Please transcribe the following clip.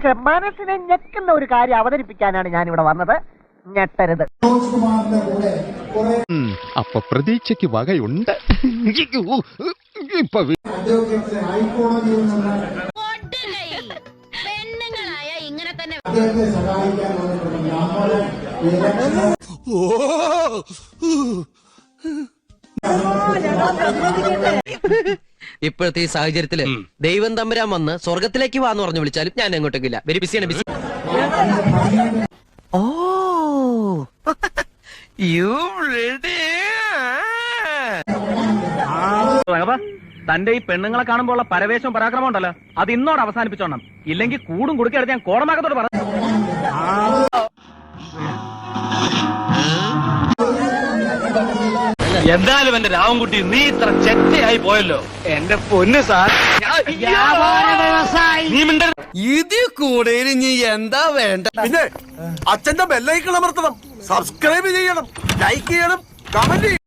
പക്ഷെ മനസ്സിനെ ഞെക്കുന്ന ഒരു കാര്യം അവതരിപ്പിക്കാനാണ് ഞാൻ ഇവിടെ വന്നത്. ഞെട്ടരുത്. അപ്പൊ പ്രതീക്ഷയ്ക്ക് വകയുണ്ട്. ഇപ്പൊ പെണ്ണുങ്ങളായ ഇങ്ങനെ തന്നെ ഇപ്പോഴത്തെ ഈ സാഹചര്യത്തില് ദൈവം തമ്പുരാൻ വന്ന് സ്വർഗത്തിലേക്ക് വാന്ന് പറഞ്ഞു വിളിച്ചാലും ഞാൻ എങ്ങോട്ടേക്കില്ല. വെരി ബിസിയാണ് ബിസി. ഓ തന്റെ ഈ പെണ്ണുങ്ങളെ കാണുമ്പോൾ പരവേശവും പരാക്രമം ഉണ്ടല്ലോ, അത് ഇന്നോട് അവസാനിപ്പിച്ചോണം. ഇല്ലെങ്കിൽ കൂടും കുടുക്കെടുത്ത് ഞാൻ കോടമാകത്തോട് പറഞ്ഞു. എന്തായാലും എന്റെ രാവൻകുട്ടി, നീ ഇത്ര ചെറ്റയായി പോയല്ലോ. എന്റെ പൊന്ന് സാർ, ഇത് കൂടുതൽ ഇനി എന്താ വേണ്ട? പിന്നെ അച്ഛന്റെ ബെല്ലൈക്കൺ അമർത്തണം, സബ്സ്ക്രൈബ് ചെയ്യണം, ലൈക്ക് ചെയ്യണം, കമന്റ് ചെയ്യണം.